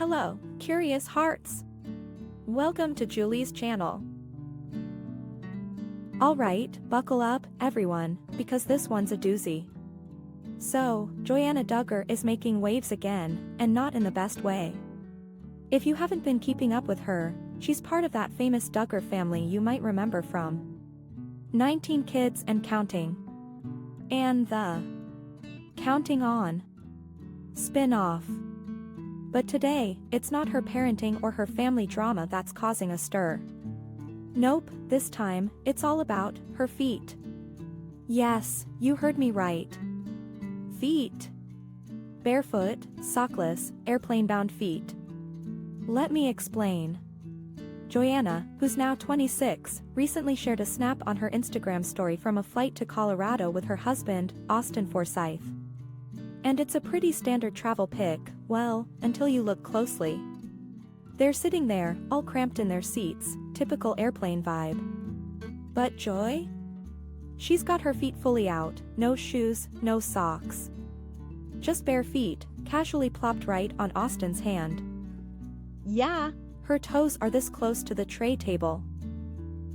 Hello, curious hearts. Welcome to Julie's channel. Alright, buckle up, everyone, because this one's a doozy. So, Joanna Duggar is making waves again, and not in the best way. If you haven't been keeping up with her, she's part of that famous Duggar family you might remember from 19 Kids and Counting. And the Counting On spin-off. But today, it's not her parenting or her family drama that's causing a stir. Nope, this time, it's all about her feet. Yes, you heard me right. Feet. Barefoot, sockless, airplane-bound feet. Let me explain. Joanna, who's now 26, recently shared a snap on her Instagram story from a flight to Colorado with her husband, Austin Forsyth. And it's a pretty standard travel pic, well, until you look closely. They're sitting there, all cramped in their seats, typical airplane vibe. But Joy? She's got her feet fully out, no shoes, no socks. Just bare feet, casually plopped right on Austin's hand. Yeah, her toes are this close to the tray table.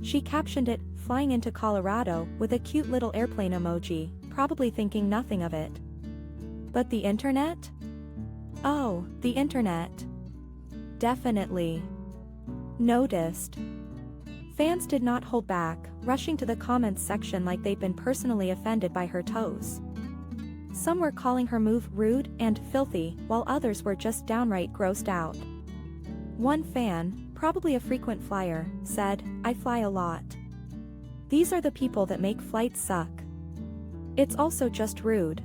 She captioned it, "Flying into Colorado," with a cute little airplane emoji, probably thinking nothing of it. But the internet? Oh, the internet. Definitely noticed. Fans did not hold back, rushing to the comments section like they'd been personally offended by her toes. Some were calling her move rude and filthy, while others were just downright grossed out. One fan, probably a frequent flyer, said, "I fly a lot. These are the people that make flights suck. It's also just rude.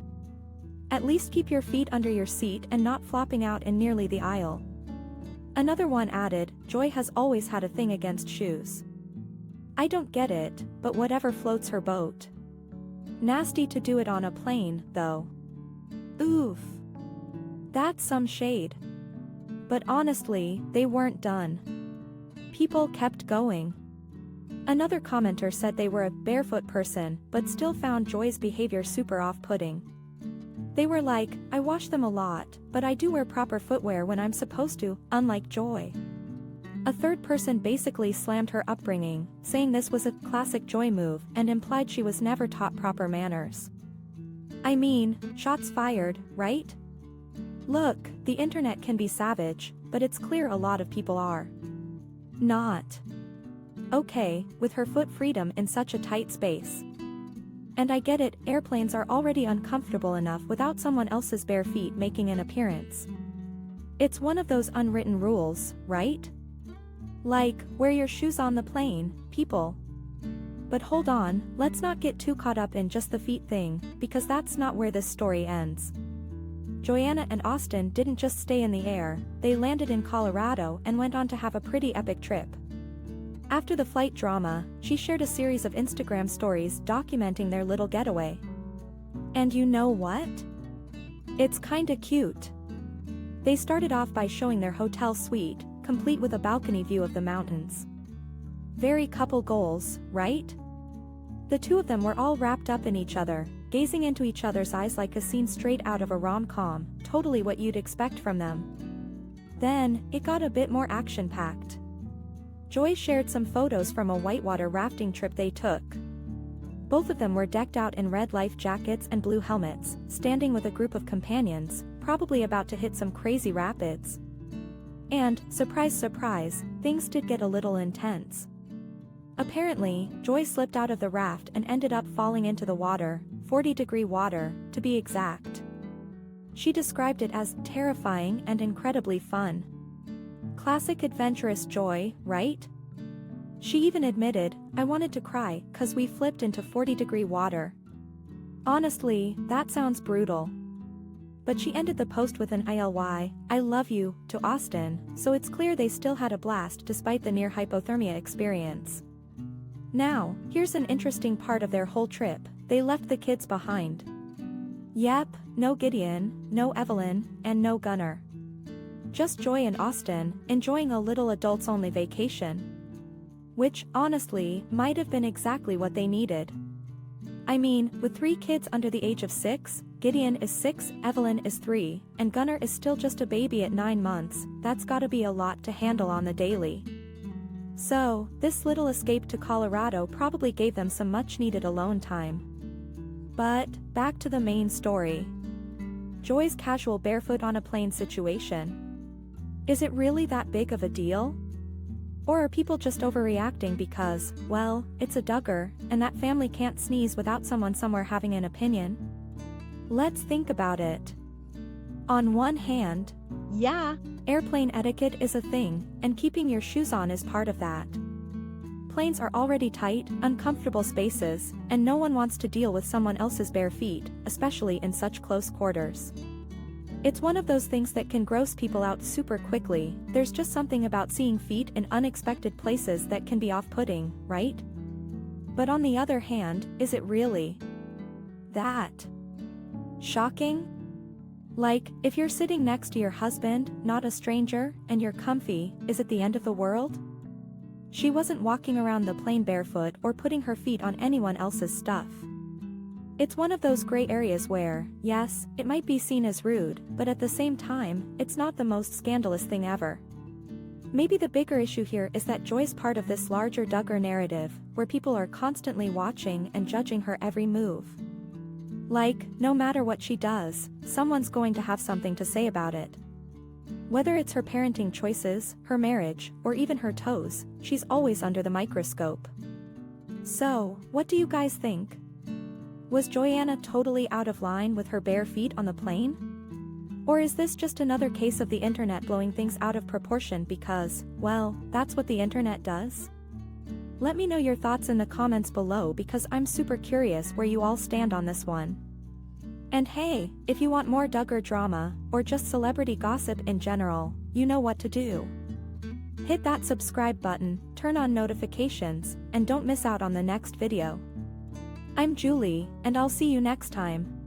At least keep your feet under your seat and not flopping out in nearly the aisle." Another one added, "Joy has always had a thing against shoes. I don't get it, but whatever floats her boat. Nasty to do it on a plane, though. Oof. That's some shade." But honestly, they weren't done. People kept going. Another commenter said they were a barefoot person but still found Joy's behavior super off-putting. They were like, "I wash them a lot, but I do wear proper footwear when I'm supposed to, unlike Joy." A third person basically slammed her upbringing, saying this was a classic Joy move and implied she was never taught proper manners. I mean, shots fired, right? Look, the internet can be savage, but it's clear a lot of people are not okay with her foot freedom in such a tight space. And I get it, airplanes are already uncomfortable enough without someone else's bare feet making an appearance. It's one of those unwritten rules, right? Like, wear your shoes on the plane, people. But hold on, let's not get too caught up in just the feet thing, because that's not where this story ends. Joanna and Austin didn't just stay in the air, they landed in Colorado and went on to have a pretty epic trip. After the flight drama, she shared a series of Instagram stories documenting their little getaway. And you know what? It's kinda cute. They started off by showing their hotel suite, complete with a balcony view of the mountains. Very couple goals, right? The two of them were all wrapped up in each other, gazing into each other's eyes like a scene straight out of a rom-com, totally what you'd expect from them. Then, it got a bit more action-packed. Joy shared some photos from a whitewater rafting trip they took. Both of them were decked out in red life jackets and blue helmets, standing with a group of companions, probably about to hit some crazy rapids. And, surprise surprise, things did get a little intense. Apparently, Joy slipped out of the raft and ended up falling into the water, 40-degree water, to be exact. She described it as terrifying and incredibly fun. Classic adventurous Joy, right? She even admitted, "I wanted to cry, 'cause we flipped into 40-degree water." Honestly, that sounds brutal. But she ended the post with an "I love you" to Austin, so it's clear they still had a blast despite the near hypothermia experience. Now, here's an interesting part of their whole trip, they left the kids behind. Yep, no Gideon, no Evelyn, and no Gunnar. Just Joy and Austin, enjoying a little adults-only vacation. Which, honestly, might have been exactly what they needed. I mean, with 3 kids under the age of 6, Gideon is 6, Evelyn is 3, and Gunnar is still just a baby at 9 months. That's gotta be a lot to handle on the daily. So, this little escape to Colorado probably gave them some much-needed alone time. But, back to the main story. Joy's casual barefoot on a plane situation. Is it really that big of a deal? Or are people just overreacting because, well, it's a Duggar, and that family can't sneeze without someone somewhere having an opinion? Let's think about it. On one hand, yeah, airplane etiquette is a thing, and keeping your shoes on is part of that. Planes are already tight, uncomfortable spaces, and no one wants to deal with someone else's bare feet, especially in such close quarters. It's one of those things that can gross people out super quickly. There's just something about seeing feet in unexpected places that can be off-putting, right? But on the other hand, is it really that shocking? Like, if you're sitting next to your husband, not a stranger, and you're comfy, is it the end of the world? She wasn't walking around the plane barefoot or putting her feet on anyone else's stuff. It's one of those gray areas where, yes, it might be seen as rude, but at the same time, it's not the most scandalous thing ever. Maybe the bigger issue here is that Joy's part of this larger Duggar narrative, where people are constantly watching and judging her every move. Like, no matter what she does, someone's going to have something to say about it. Whether it's her parenting choices, her marriage, or even her toes, she's always under the microscope. So, what do you guys think? Was Joyanna totally out of line with her bare feet on the plane? Or is this just another case of the internet blowing things out of proportion because, well, that's what the internet does? Let me know your thoughts in the comments below because I'm super curious where you all stand on this one. And hey, if you want more Duggar drama, or just celebrity gossip in general, you know what to do. Hit that subscribe button, turn on notifications, and don't miss out on the next video. I'm Julie, and I'll see you next time.